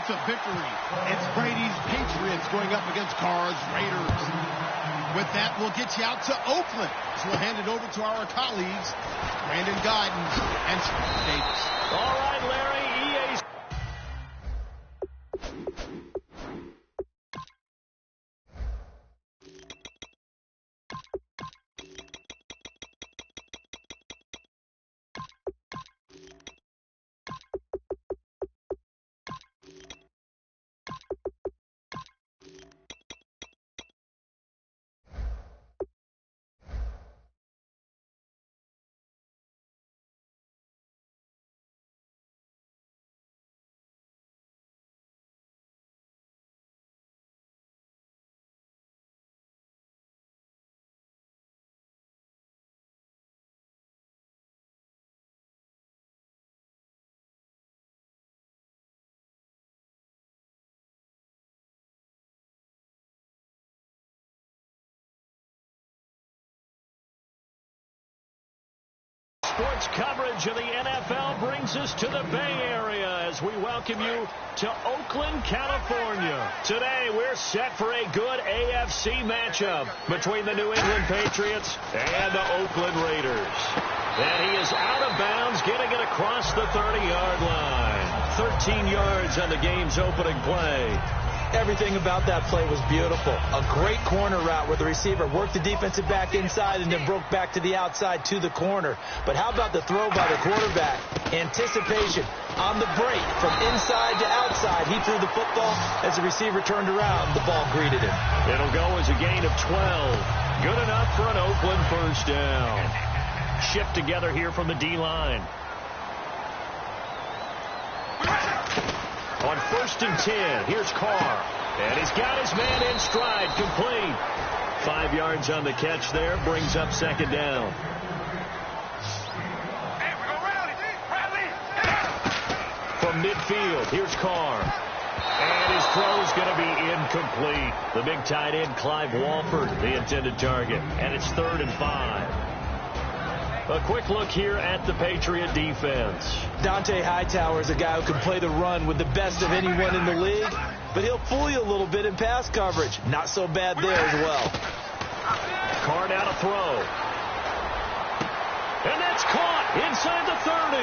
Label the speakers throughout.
Speaker 1: to victory. It's Brady's Patriots going up against Carr's Raiders. With that, we'll get you out to Oakland. So we'll hand it over to our colleagues, Brandon Guidance and Scott Davis.
Speaker 2: All right, Larry, EA. Sports coverage of the NFL brings us to the Bay Area as we welcome you to Oakland, California. Today, we're set for a good AFC matchup between the New England Patriots and the Oakland Raiders. And he is out of bounds, getting it across the 30-yard line. 13 yards on the game's opening play.
Speaker 3: Everything about that play was beautiful. A great corner route where the receiver worked the defensive back inside and then broke back to the outside to the corner. But how about the throw by the quarterback? Anticipation on the break from inside to outside. He threw the football. As the receiver turned around, the ball greeted him.
Speaker 2: It'll go as a gain of 12. Good enough for an Oakland first down. Shift together here from the D-line. On 1st and 10, here's Carr. And he's got his man in stride, complete. 5 yards on the catch there, brings up second down. From midfield, here's Carr. And his throw is going to be incomplete. The big tight end, Clive Walford, the intended target. And it's 3rd and 5. A quick look here at the Patriot defense.
Speaker 3: Dante Hightower is a guy who can play the run with the best of anyone in the league, but he'll fool you a little bit in pass coverage. Not so bad there as well.
Speaker 2: Carr now to throw. And that's caught inside the 30.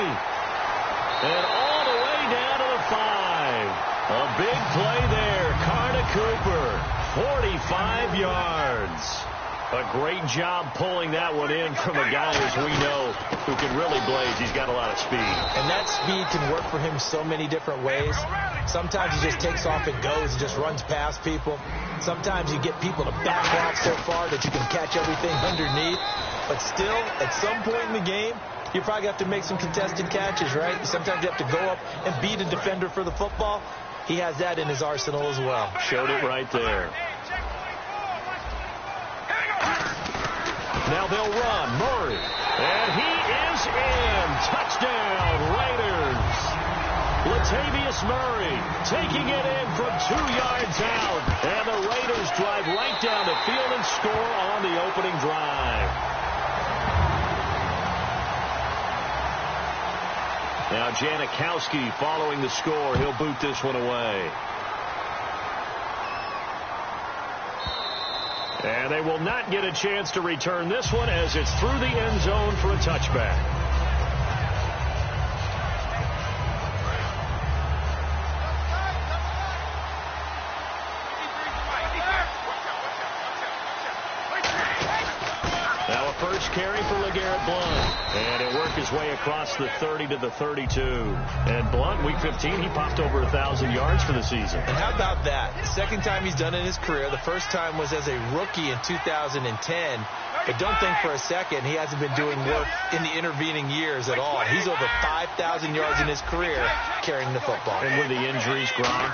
Speaker 2: And all the way down to the 5. A big play there. Carr to Cooper. 45 yards. A great job pulling that one in from a guy, as we know, who can really blaze. He's got a lot of speed.
Speaker 3: And that speed can work for him so many different ways. Sometimes he just takes off and goes and just runs past people. Sometimes you get people to back off so far that you can catch everything underneath. But still, at some point in the game, you probably have to make some contested catches, right? Sometimes you have to go up and beat a defender for the football. He has that in his arsenal as well.
Speaker 2: Showed it right there. Now they'll run. Murray. And he is in. Touchdown, Raiders. Latavius Murray taking it in from 2 yards out. And the Raiders drive right down the field and score on the opening drive. Now Janikowski following the score. He'll boot this one away. And they will not get a chance to return this one as it's through the end zone for a touchback. Now a first carry for LeGarrette Blount. And it worked his way across the 30 to the 32. And Blount, week 15, he popped over 1,000 yards for the season.
Speaker 3: And how about that? Second time he's done it in his career. The first time was as a rookie in 2010. But don't think for a second he hasn't been doing work in the intervening years at all. He's over 5,000 yards in his career carrying the football.
Speaker 2: And with the injuries, Gronk,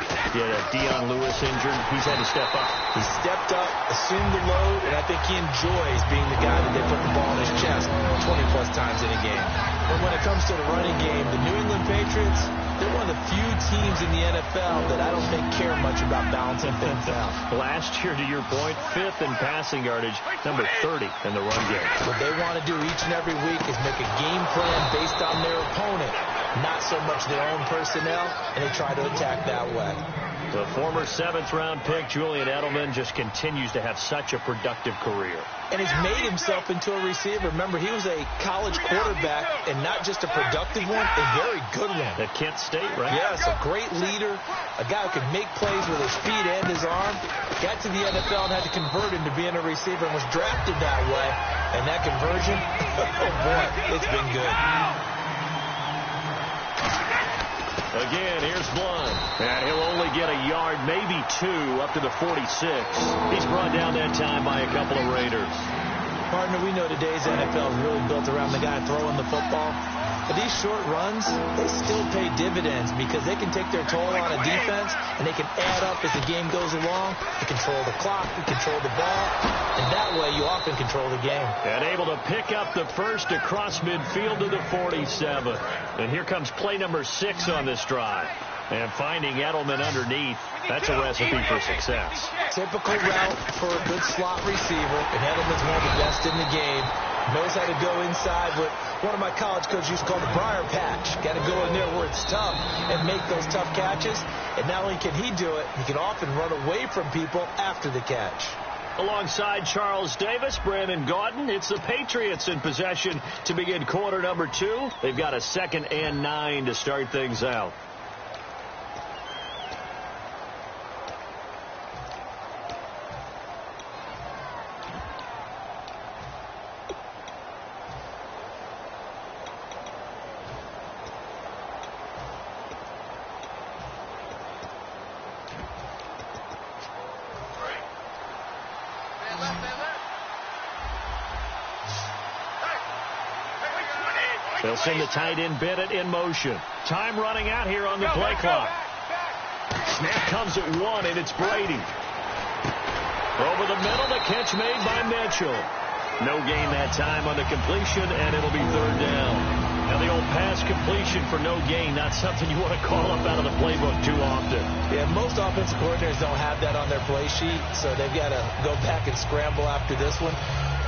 Speaker 2: Deion Lewis injured, he's had to step up.
Speaker 3: He stepped up, assumed the load, and I think he enjoys being the guy that they put the ball in his chest 20-plus times in a game. But when it comes to the running game, the New England Patriots, they're one of the few teams in the NFL that I don't think care much about balancing things out.
Speaker 2: Last year, to your point, 5th in passing yardage, number 30 in the run game.
Speaker 3: What they want to do each and every week is make a game plan based on their opponent not so much their own personnel, and they try to attack that way.
Speaker 2: The former 7th-round pick, Julian Edelman, just continues to have such a productive career.
Speaker 3: And he's made himself into a receiver. Remember, he was a college quarterback, and not just a productive one, a very good one.
Speaker 2: At Kent State, right?
Speaker 3: Yes, a great leader, a guy who could make plays with his feet and his arm. Got to the NFL and had to convert into being a receiver and was drafted that way. And that conversion, oh boy, it's been good.
Speaker 2: Again, here's Blunt. And he'll only get a yard, maybe 2, up to the 46. He's brought down that time by a couple of Raiders.
Speaker 3: Partner, we know today's NFL is really built around the guy throwing the football. But these short runs, they still pay dividends because they can take their toll on a defense, and they can add up as the game goes along. They control the clock, they control the ball, and that way you often control the game.
Speaker 2: And able to pick up the first across midfield to the 47. And here comes play number 6 on this drive. And finding Edelman underneath, that's a recipe for success.
Speaker 3: Typical route for a good slot receiver, and Edelman's one of the best in the game. Knows how to go inside what one of my college coaches used to call the briar patch. Got to go in there where it's tough and make those tough catches. And not only can he do it, he can often run away from people after the catch.
Speaker 2: Alongside Charles Davis, Brandon Gaudin, it's the Patriots in possession to begin quarter number 2. They've got a 2nd and 9 to start things out. They'll send the tight end Bennett in motion. Time running out here on the play clock. Snap comes at 1, and it's Brady. Over the middle, the catch made by Mitchell. No gain that time on the completion, and it'll be 3rd down. Now the old pass completion for no gain, not something you want to call up out of the playbook too often.
Speaker 3: Yeah, most offensive coordinators don't have that on their play sheet, so they've got to go back and scramble after this one.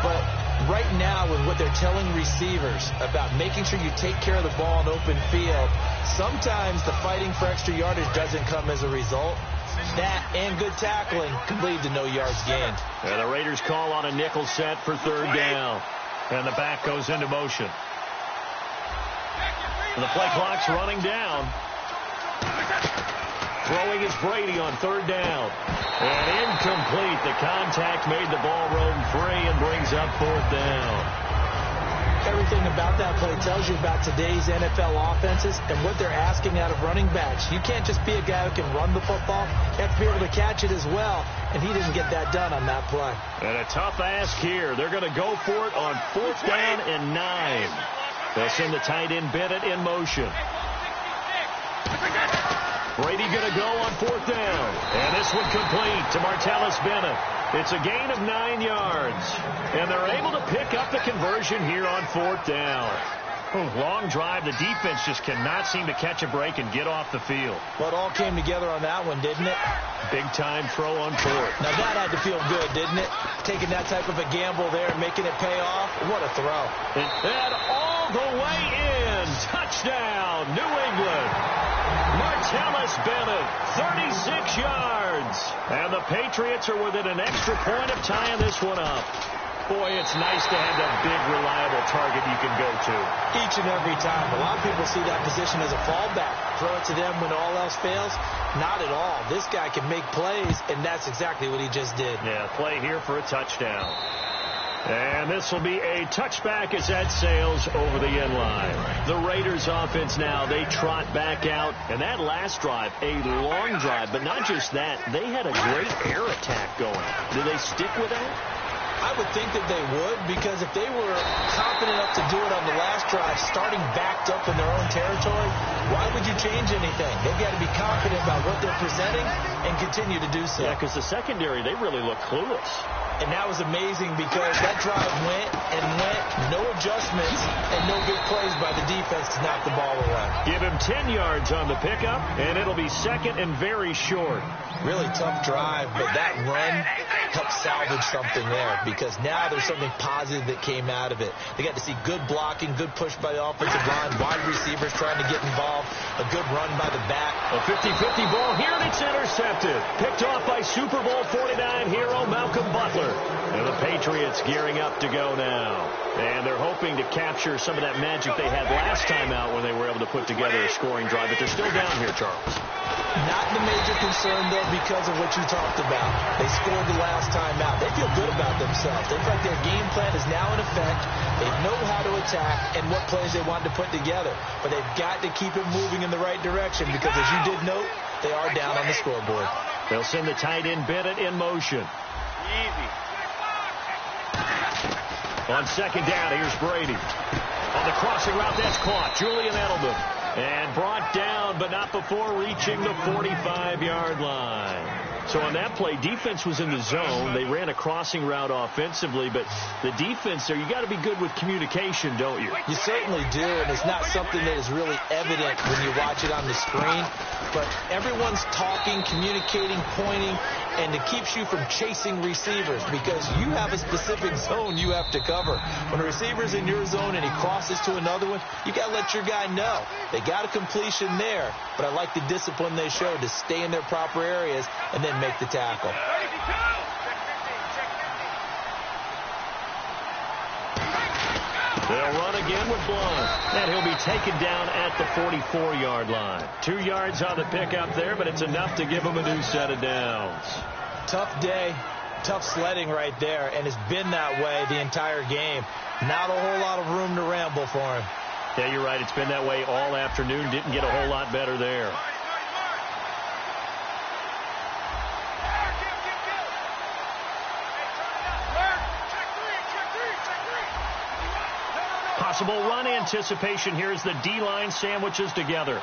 Speaker 3: But right now, with what they're telling receivers about making sure you take care of the ball in open field, sometimes the fighting for extra yardage doesn't come as a result. That and good tackling can lead to no yards gained.
Speaker 2: And the Raiders call on a nickel set for 3rd down. And the back goes into motion. And the play clock's running down. Throwing is Brady on 3rd down. And incomplete. The contact made the ball roam free and brings up 4th down.
Speaker 3: Everything about that play tells you about today's NFL offenses and what they're asking out of running backs. You can't just be a guy who can run the football. You have to be able to catch it as well, and he didn't get that done on that play.
Speaker 2: And a tough ask here. They're going to go for it on 4th down and 9. They'll send the tight end Bennett in motion. Brady going to go on 4th down. And this one complete to Martellus Bennett. It's a gain of 9 yards. And they're able to pick up the conversion here on 4th down. Long drive. The defense just cannot seem to catch a break and get off the field.
Speaker 3: Well, it all came together on that one, didn't it?
Speaker 2: Big time throw on 4th.
Speaker 3: Now that had to feel good, didn't it? Taking that type of a gamble there and making it pay off. What a throw.
Speaker 2: And all the way in. Touchdown, New England. Martellus Bennett, 36 yards. And the Patriots are within an extra point of tying this one up. Boy, it's nice to have that big, reliable target you can go to.
Speaker 3: Each and every time. A lot of people see that position as a fallback. Throw it to them when all else fails. Not at all. This guy can make plays, and that's exactly what he just did.
Speaker 2: Yeah, play here for a touchdown. And this will be a touchback as that sails over the end line. The Raiders offense now, they trot back out. And that last drive, a long drive, but not just that. They had a great air attack going. Do they stick with that?
Speaker 3: I would think that they would, because if they were confident enough to do it on the last drive, starting backed up in their own territory, why would you change anything? They've got to be confident about what they're presenting and continue to do so.
Speaker 2: Yeah, because the secondary, they really look clueless.
Speaker 3: And that was amazing because that drive went and went, no adjustments, and no big plays by the defense to knock the ball away.
Speaker 2: Give him 10 yards on the pickup, and it'll be 2nd and very short.
Speaker 3: Really tough drive, but that run helped salvage something there, because now there's something positive that came out of it. They got to see good blocking, good push by the offensive line, wide receivers trying to get involved, a good run by the back.
Speaker 2: A 50-50 ball here, and it's intercepted. Picked off by Super Bowl 49 hero Malcolm Butler. And the Patriots gearing up to go now. And they're hoping to capture some of that magic they had last time out when they were able to put together a scoring drive. But they're still down here, Charles.
Speaker 3: Not the major concern, though, because of what you talked about. They scored the last time out. They feel good about themselves. They feel like their game plan is now in effect. They know how to attack and what plays they want to put together. But they've got to keep it moving in the right direction because, as you did note, they are down on the scoreboard.
Speaker 2: They'll send the tight end Bennett in motion.
Speaker 4: Easy.
Speaker 2: On second down, here's Brady. On the crossing route, that's caught. Julian Edelman. And brought down, but not before reaching the 45-yard line. So on that play, defense was in the zone. They ran a crossing route offensively, but the defense there, you got to be good with communication, don't you?
Speaker 3: You certainly do, and it's not something that is really evident when you watch it on the screen. But everyone's talking, communicating, pointing, and it keeps you from chasing receivers because you have a specific zone you have to cover. When a receiver's in your zone and he crosses to another one, you got to let your guy know. They got a completion there, but I like the discipline they showed to stay in their proper areas and then make the tackle.
Speaker 2: They'll run again with Blunt, and he'll be taken down at the 44-yard line. 2 yards on the pickup there, but it's enough to give him a new set of downs.
Speaker 3: Tough day, tough sledding right there, and it's been that way the entire game. Not a whole lot of room to ramble for him.
Speaker 2: Yeah, you're right. It's been that way all afternoon. Didn't get a whole lot better there. Possible run anticipation here as the D-line sandwiches together.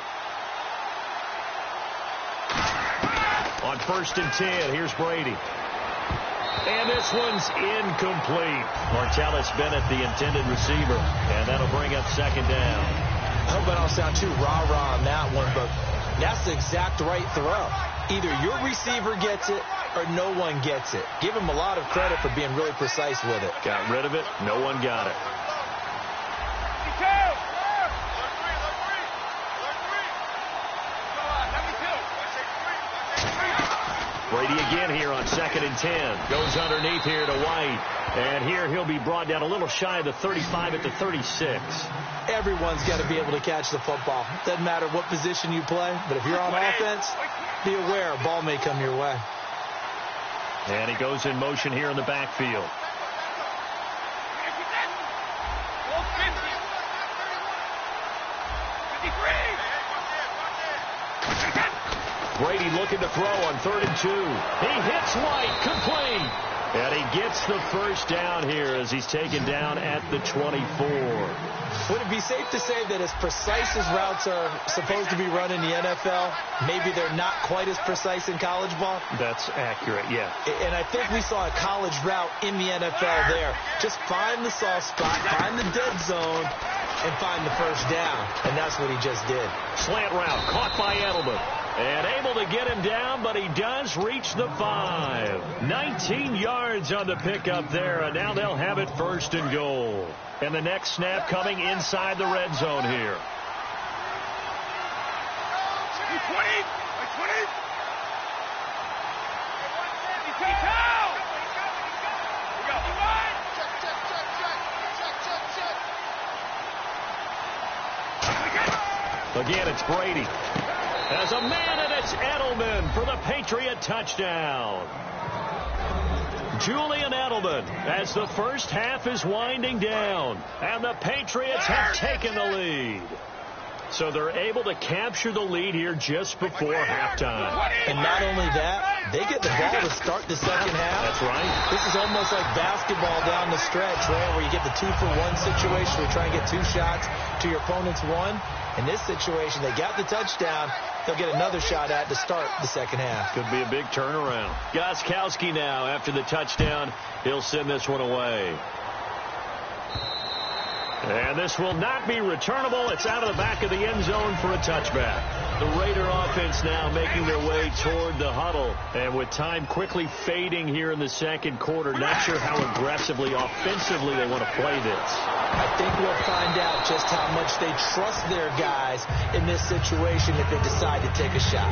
Speaker 2: On 1st and 10, here's Brady. And this one's incomplete. Martellus Bennett, the intended receiver. And that'll bring up 2nd down.
Speaker 3: I hope I don't sound too rah-rah on that one, but that's the exact right throw. Either your receiver gets it or no one gets it. Give him a lot of credit for being really precise with it.
Speaker 2: Got rid of it. No one got it. Brady again here on 2nd and 10. Goes underneath here to White. And here he'll be brought down a little shy of the 35 at the 36.
Speaker 3: Everyone's got to be able to catch the football. Doesn't matter what position you play, but if you're on offense, be aware a ball may come your way.
Speaker 2: And he goes in motion here in the backfield. Brady looking to throw on 3rd and 2. He hits White, complete. And he gets the first down here as he's taken down at the 24.
Speaker 3: Would it be safe to say that as precise as routes are supposed to be run in the NFL, maybe they're not quite as precise in college ball?
Speaker 2: That's accurate, yeah.
Speaker 3: And I think we saw a college route in the NFL there. Just find the soft spot, find the dead zone, and find the first down. And that's what he just did.
Speaker 2: Slant route caught by Edelman. And able to get him down, but he does reach the 5. 19 yards on the pickup there, and now they'll have it 1st and goal. And the next snap coming inside the red zone here. Again, it's Brady. As a man, and it's Edelman for the Patriot touchdown. Julian Edelman as the first half is winding down, and the Patriots have taken the lead. So they're able to capture the lead here just before halftime.
Speaker 3: And not only that, they get the ball to start the second half.
Speaker 2: That's right.
Speaker 3: This is almost like basketball down the stretch, right, where you get the 2-for-1 situation where you try and get 2 shots to your opponent's 1. In this situation, they got the touchdown. They'll get another shot at to start the second half.
Speaker 2: Could be a big turnaround. Gostkowski now after the touchdown. He'll send this one away. And this will not be returnable. It's out of the back of the end zone for a touchback. The Raider offense now making their way toward the huddle. And with time quickly fading here in the second quarter, not sure how aggressively, offensively they want to play this.
Speaker 3: I think we'll find out just how much they trust their guys in this situation if they decide to take a shot.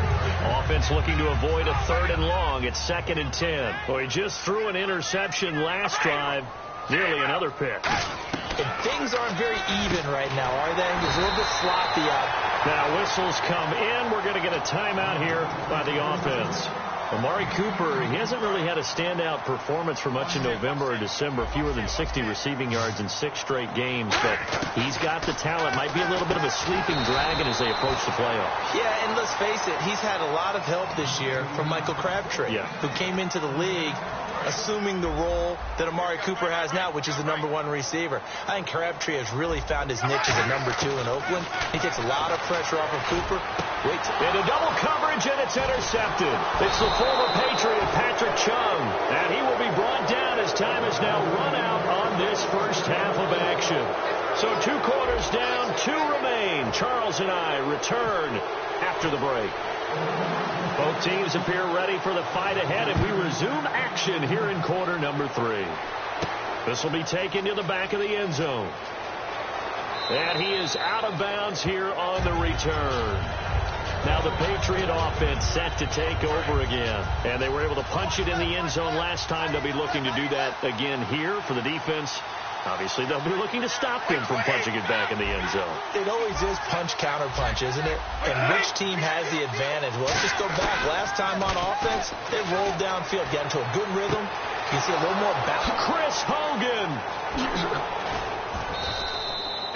Speaker 2: Offense looking to avoid a 3rd and long. It's 2nd and 10. Well, he just threw an interception last drive. Nearly another pick.
Speaker 3: And things aren't very even right now, are they? It's a little bit sloppy out.
Speaker 2: Now whistles come in. We're going to get a timeout here by the offense. Amari Cooper, he hasn't really had a standout performance for much in November or December. Fewer than 60 receiving yards in 6 straight games. But he's got the talent. Might be a little bit of a sleeping dragon as they approach the playoffs.
Speaker 3: Yeah, and let's face it, he's had a lot of help this year from Michael Crabtree, who came into the league assuming the role that Amari Cooper has now, which is the #1 receiver. I think Crabtree has really found his niche as a #2 in Oakland. He takes a lot of pressure off of Cooper.
Speaker 2: Into double coverage, and it's intercepted. It's the former Patriot, Patrick Chung, and he will be brought down as time has now run out on this first half of action. So 2 quarters down, 2 remain. Charles and I return after the break. Both teams appear ready for the fight ahead, and we resume action here in quarter number 3. This will be taken to the back of the end zone. And he is out of bounds here on the return. Now the Patriot offense set to take over again. And they were able to punch it in the end zone last time. They'll be looking to do that again here for the defense. Obviously, they'll be looking to stop them from punching it back in the end zone.
Speaker 3: It always is punch-counter-punch, isn't it? And which team has the advantage? Well, let's just go back. Last time on offense, they rolled downfield, got into a good rhythm. You can see a little more balance.
Speaker 2: Chris Hogan.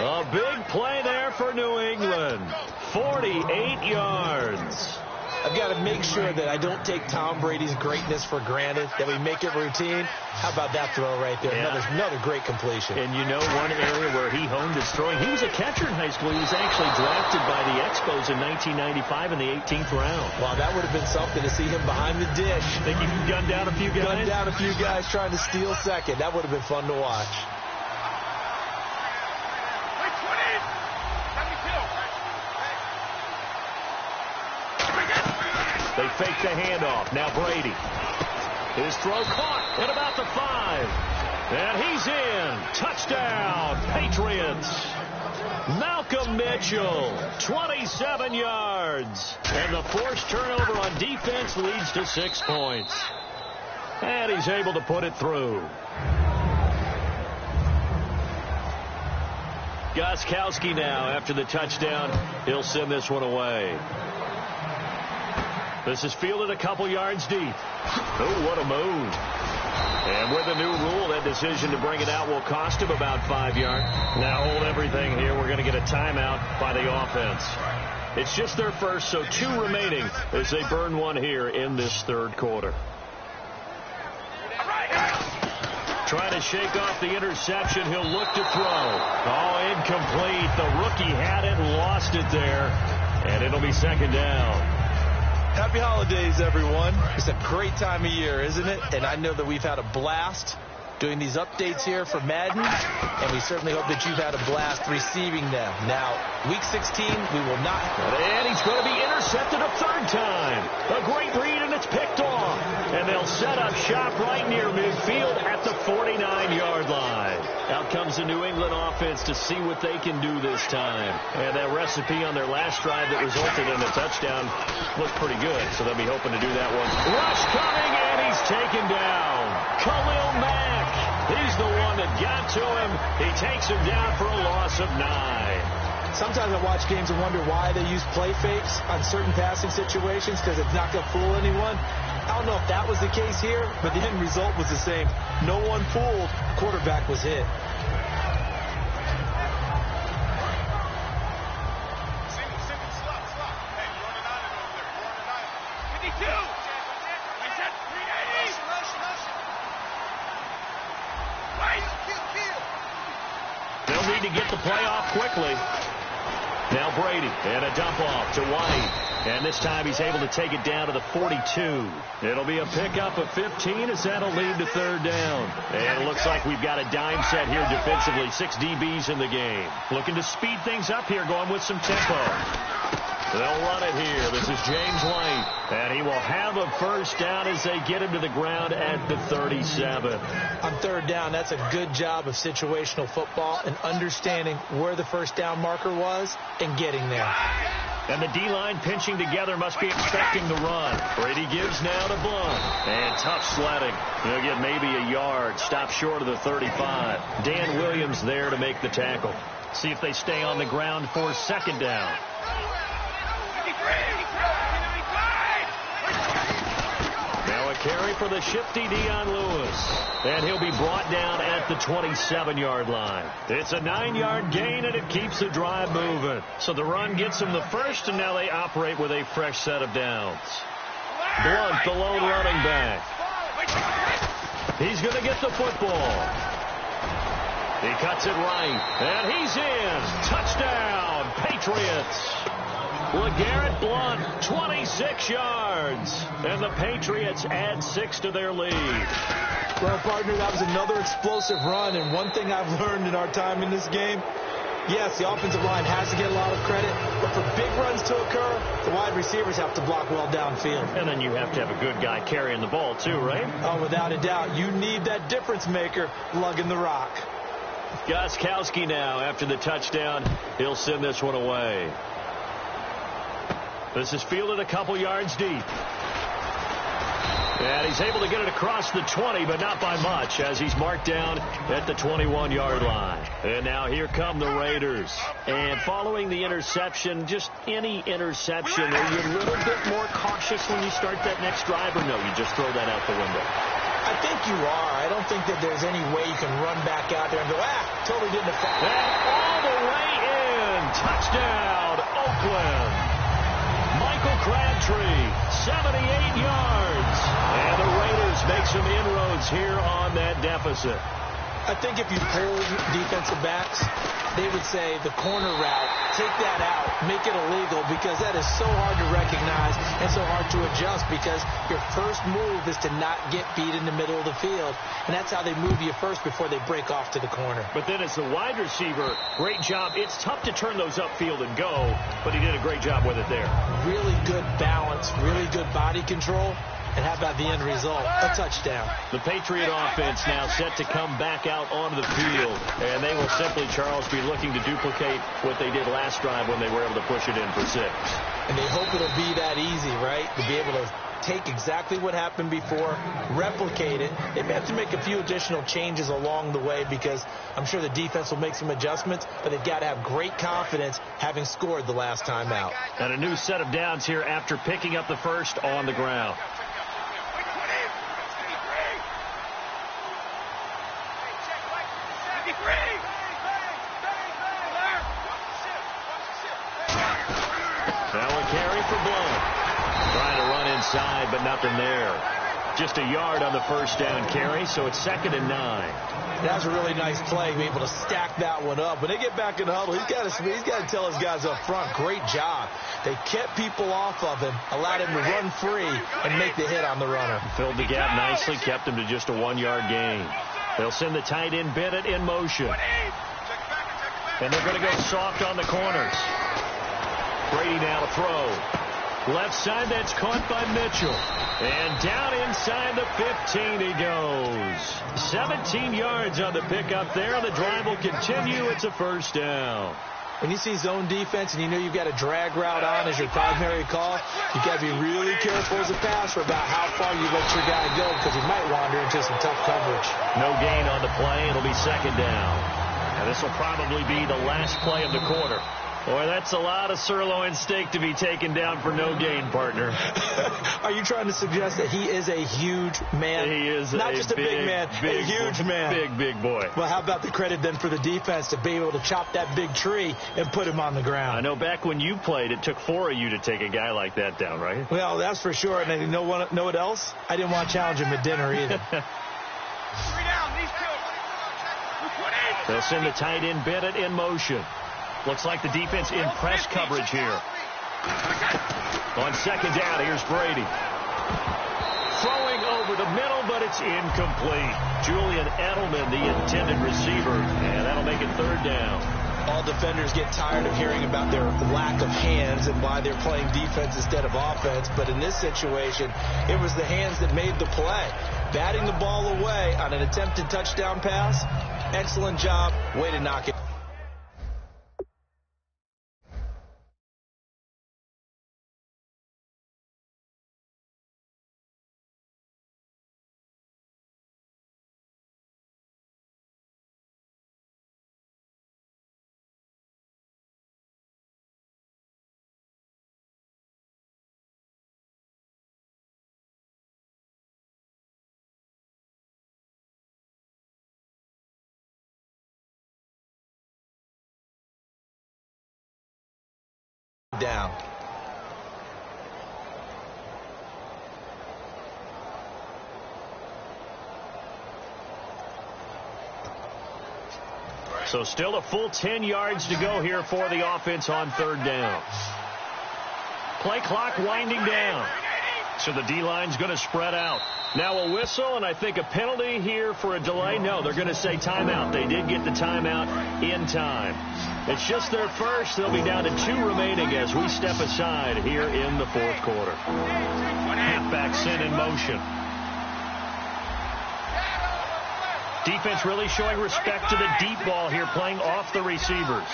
Speaker 2: A big play there for New England. 48 yards.
Speaker 3: I've got to make sure that I don't take Tom Brady's greatness for granted, that we make it routine. How about that throw right there?
Speaker 2: Yeah.
Speaker 3: Another great completion.
Speaker 2: And you know one area where he honed his throwing, he was a catcher in high school. He was actually drafted by the Expos in 1995 in the 18th round.
Speaker 3: Wow, that would have been something to see him behind the dish.
Speaker 2: Think he can gun down a few guys?
Speaker 3: Gun down a few guys trying to steal second. That would have been fun to watch.
Speaker 2: They fake the handoff. Now Brady. His throw caught at about the 5. And he's in. Touchdown, Patriots. Malcolm Mitchell, 27 yards. And the forced turnover on defense leads to 6 points. And he's able to put it through. Gostkowski now after the touchdown. He'll send this one away. This is fielded a couple yards deep. Oh, what a move. And with a new rule, that decision to bring it out will cost him about 5 yards. Now hold everything here. We're going to get a timeout by the offense. It's just their first, so 2 remaining as they burn one here in this third quarter. Trying to shake off the interception. He'll look to throw. Oh, incomplete. The rookie had it and lost it there. And it'll be second down.
Speaker 3: Happy holidays, everyone. It's a great time of year, isn't it? And I know that we've had a blast doing these updates here for Madden, and we certainly hope that you've had a blast receiving them. Now, Week 16, we will not.
Speaker 2: And he's going to be intercepted a 3rd time. A great read, and it's picked off. And they'll set up shop right near midfield at the 49-yard line. Out comes the New England offense to see what they can do this time. And that recipe on their last drive that resulted in a touchdown looked pretty good, so they'll be hoping to do that one. Rush coming, and he's taken down. Khalil Mack. He's the one that got to him. He takes him down for a loss of 9.
Speaker 3: Sometimes I watch games and wonder why they use play fakes on certain passing situations, because it's not going to fool anyone. I don't know if that was the case here, but the end result was the same. No one fooled. Quarterback was hit.
Speaker 2: They'll need to get the play off quickly. Now Brady, and a dump off to White. And this time he's able to take it down to the 42. It'll be a pickup of 15 as that'll lead to 3rd down. And it looks like we've got a dime set here defensively. 6 DBs in the game. Looking to speed things up here, going with some tempo. They'll run it here. This is James White. And he will have a first down as they get him to the ground at the 37.
Speaker 3: On third down, that's a good job of situational football and understanding where the first down marker was and getting there.
Speaker 2: And the D-line pinching together must be expecting the run. Brady gives now to Blunt. And tough sledding. He'll get maybe a yard. Stop short of the 35. Dan Williams there to make the tackle. See if they stay on the ground for second down. Now a carry for the shifty Dion Lewis. And he'll be brought down at the 27-yard line. It's a 9-yard gain, and it keeps the drive moving. So the run gets them the first, and now they operate with a fresh set of downs. Blunt, the lone running back. He's going to get the football. He cuts it right, and he's in. Touchdown, Patriots. LeGarrette Blunt, 26 yards. And the Patriots add 6 to their lead.
Speaker 3: Well, partner, that was another explosive run. And one thing I've learned in our time in this game, yes, the offensive line has to get a lot of credit. But for big runs to occur, the wide receivers have to block well downfield.
Speaker 2: And then you have to have a good guy carrying the ball, too, right?
Speaker 3: Oh, without a doubt. You need that difference maker lugging the rock.
Speaker 2: Gostkowski now after the touchdown. He'll send this one away. This is fielded a couple yards deep. And he's able to get it across the 20, but not by much, as he's marked down at the 21-yard line. And now here come the Raiders. And following the interception, just any interception, are you a little bit more cautious when you start that next drive, or no, you just throw that out the window?
Speaker 3: I think you are. I don't think that there's any way you can run back out there and go, totally didn't affect me.
Speaker 2: And all the way in. Touchdown, Oakland. Michael Crabtree, 78 yards. And the Raiders make some inroads here on that deficit.
Speaker 3: I think if you polled defensive backs, they would say the corner route, take that out, make it illegal, because that is so hard to recognize and so hard to adjust, because your first move is to not get beat in the middle of the field. And that's how they move you first before they break off to the corner.
Speaker 2: But then as the wide receiver, great job. It's tough to turn those upfield and go, but he did a great job with it there.
Speaker 3: Really good balance, really good body control. And how about the end result? A touchdown.
Speaker 2: The Patriot offense now set to come back out onto the field. And they will simply, Charles, be looking to duplicate what they did last drive when they were able to push it in for 6.
Speaker 3: And they hope it'll be that easy, right? To be able to take exactly what happened before, replicate it. They may have to make a few additional changes along the way, because I'm sure the defense will make some adjustments, but they've got to have great confidence having scored the last time out.
Speaker 2: And a new set of downs here after picking up the first on the ground. Now a carry for Blunt. Trying to run inside, but nothing there. Just a yard on the first down carry, so it's 2nd and 9.
Speaker 3: That was a really nice play, be able to stack that one up. When they get back in the huddle, he's got to tell his guys up front, great job. They kept people off of him, allowed him to run free, and make the hit on the runner.
Speaker 2: Filled the gap nicely, kept him to just a 1-yard gain. They'll send the tight end Bennett in motion. And they're going to go soft on the corners. Brady now to throw. Left side, that's caught by Mitchell. And down inside the 15 he goes. 17 yards on the pickup there. The drive will continue. It's a first down.
Speaker 3: When you see zone defense and you know you've got a drag route on as your primary call, you've got to be really careful as a passer about how far you let your guy go, because he might wander into some tough coverage.
Speaker 2: No gain on the play. It'll be 2nd down. And this will probably be the last play of the quarter. Boy, that's a lot of sirloin steak to be taken down for no gain, partner.
Speaker 3: Are you trying to suggest that he is a huge man?
Speaker 2: He is
Speaker 3: not just a big man, a huge man.
Speaker 2: Big boy.
Speaker 3: Well, how about the credit then for the defense to be able to chop that big tree and put him on the ground?
Speaker 2: I know back when you played, it took 4 of you to take a guy like that down, right?
Speaker 3: Well, that's for sure. And you know what else? I didn't want to challenge him at dinner either.
Speaker 4: 3 down, these two.
Speaker 2: They'll send the tight end Bennett in motion. Looks like the defense in press coverage here. On 2nd down, here's Brady. Throwing over the middle, but it's incomplete. Julian Edelman, the intended receiver, and that'll make it 3rd down.
Speaker 3: All defenders get tired of hearing about their lack of hands and why they're playing defense instead of offense. But in this situation, it was the hands that made the play. Batting the ball away on an attempted touchdown pass. Excellent job. Way to knock it. Down.
Speaker 2: So still a full 10 yards to go here for the offense on third down. Play clock winding down. So the D-line's going to spread out. Now a whistle, and I think a penalty here for a delay. No, they're going to say timeout. They did get the timeout in time. It's just their first. They'll be down to 2 remaining as we step aside here in the fourth quarter. Halfback sent in motion. Defense really showing respect to the deep ball here, playing off the receivers.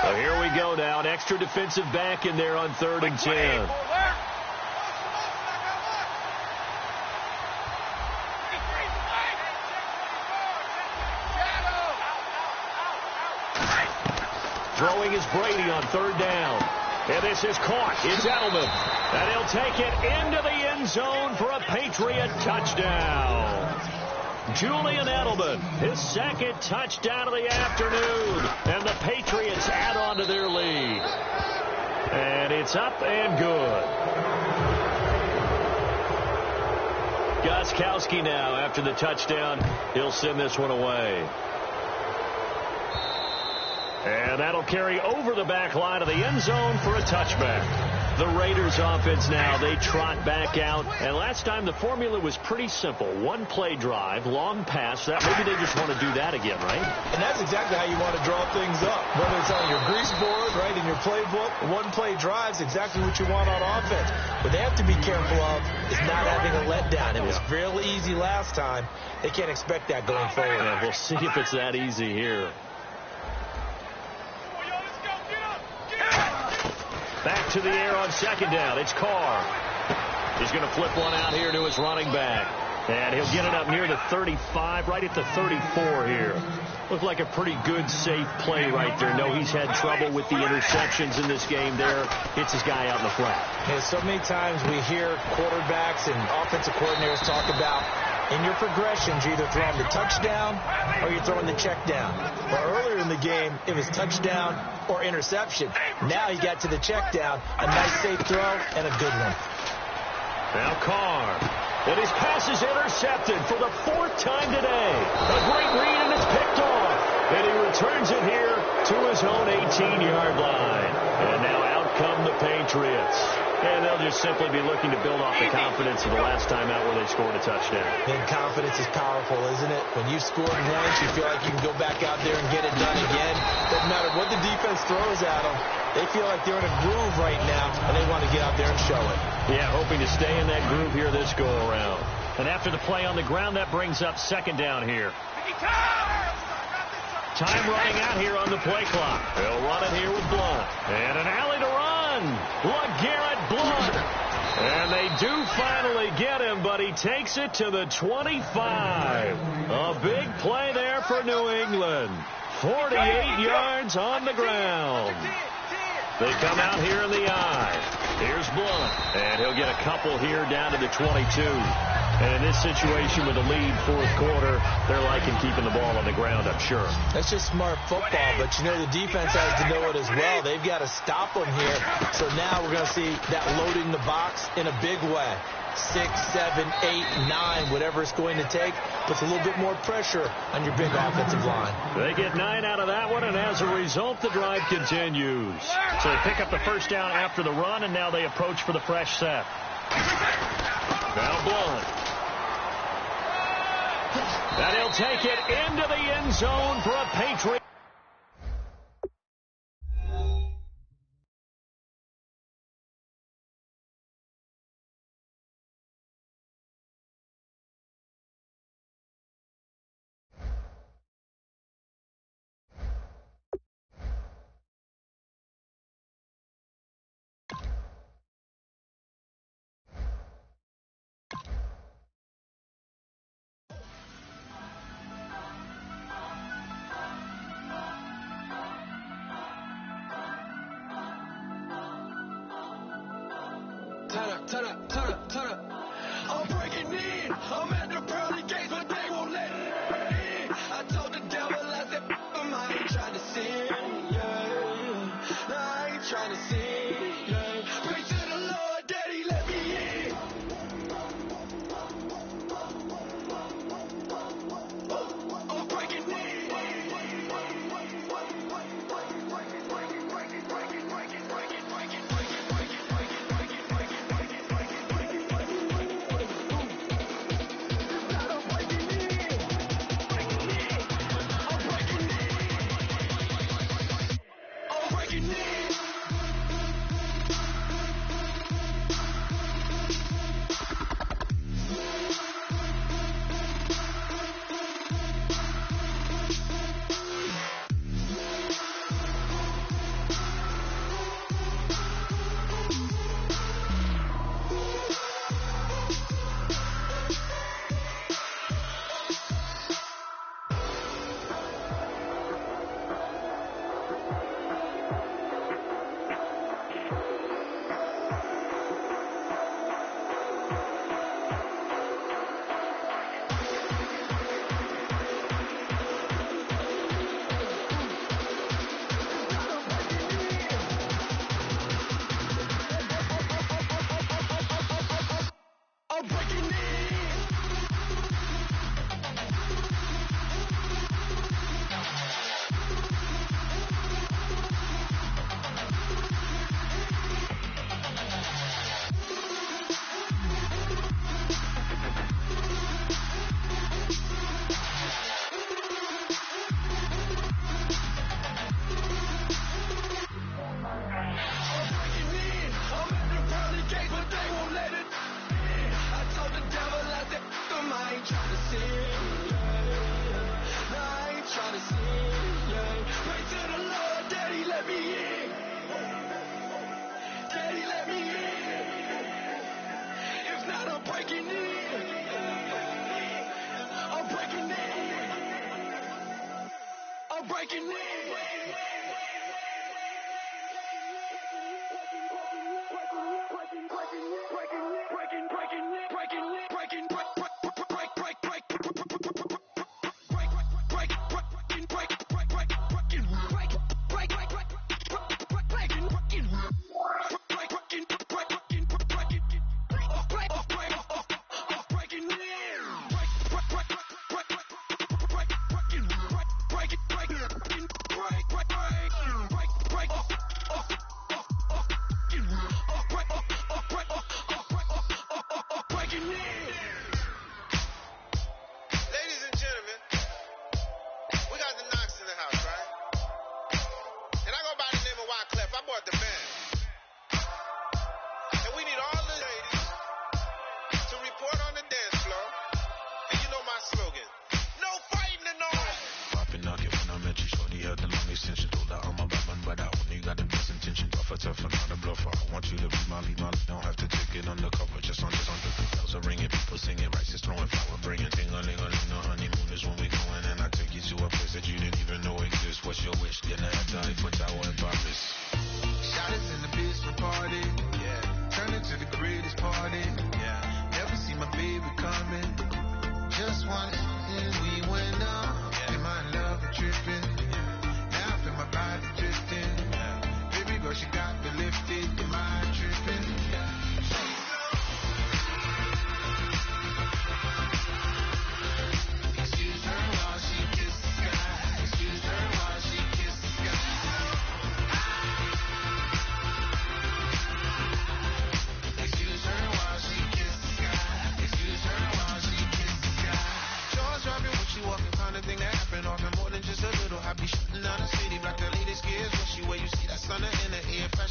Speaker 2: So here we go now. An extra defensive back in there on 3rd and 10. Throwing is Brady on 3rd down. And this is caught. It's Edelman. And he'll take it into the end zone for a Patriot touchdown. Julian Edelman, his 2nd touchdown of the afternoon. And the Patriots add on to their lead. And it's up and good. Gostkowski now after the touchdown. He'll send this one away. And that'll carry over the back line of the end zone for a touchback. The Raiders offense now, they trot back out. And last time the formula was pretty simple. 1 play drive, long pass. That maybe they just want to do that again, right?
Speaker 3: And that's exactly how you want to draw things up. Whether it's on your grease board, right, in your playbook, 1 play drive is exactly what you want on offense. What they have to be careful of is not having a letdown. It was real easy last time. They can't expect that going forward.
Speaker 2: And we'll see if it's that easy here. Back to the air on 2nd down. It's Carr. He's going to flip one out here to his running back. And he'll get it up near the 35, right at the 34 here. Looked like a pretty good, safe play right there. No, he's had trouble with the interceptions in this game there. Hits his guy out in the flat.
Speaker 3: Yeah, so many times we hear quarterbacks and offensive coordinators talk about in your progressions, you're either throwing the touchdown or you're throwing the check down. But earlier in the game, it was touchdown or interception. Now he got to the check down, a nice safe throw and a good one.
Speaker 2: Now Carr. And his pass is intercepted for the 4th time today. A great read, and it's picked off. And he returns it here to his own 18-yard line. And now out come the Patriots. And they'll just simply be looking to build off the confidence of the last time out where they scored a touchdown.
Speaker 3: And confidence is powerful, isn't it? When you scored once, you feel like you can go back out there and get it done again. Doesn't matter what the defense throws at them. They feel like they're in a groove right now, and they want to get out there and show it.
Speaker 2: Yeah, hoping to stay in that groove here this go-around. And after the play on the ground, that brings up 2nd down here. Time running out here on the play clock. They'll run it here with Blunt. And an alley to run. LeGarrette Blunt. And they do finally get him, but he takes it to the 25. A big play there for New England. 48 yards on the ground. They come out here in the eye. Here's Blunt. And he'll get a couple here down to the 22. And in this situation with a lead 4th quarter, they're liking keeping the ball on the ground, I'm sure.
Speaker 3: That's just smart football, but you know the defense has to know it as well. They've got to stop them here. So now we're going to see that loading the box in a big way. 6, 7, 8, 9, whatever it's going to take, puts a little bit more pressure on your big offensive line.
Speaker 2: They get 9 out of that one, and as a result, the drive continues. So they pick up the 1st down after the run, and now they approach for the fresh set. Now Blunt. And he'll take it into the end zone for a Patriot.
Speaker 5: Turn up. I'm breaking in. I'm at the pearly gates, but they won't let me in. I told the devil, I said, I ain't trying to sin. Yeah. No, I ain't trying to sin. Yeah. Pray to the Lord, Daddy, let me in. I'm breaking in.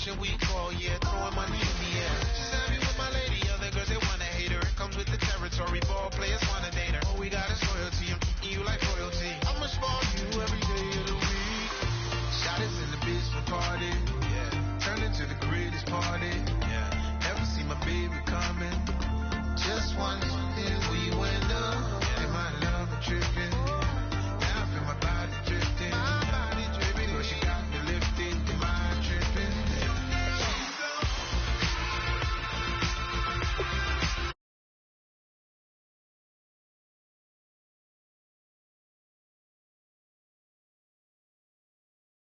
Speaker 5: should we go?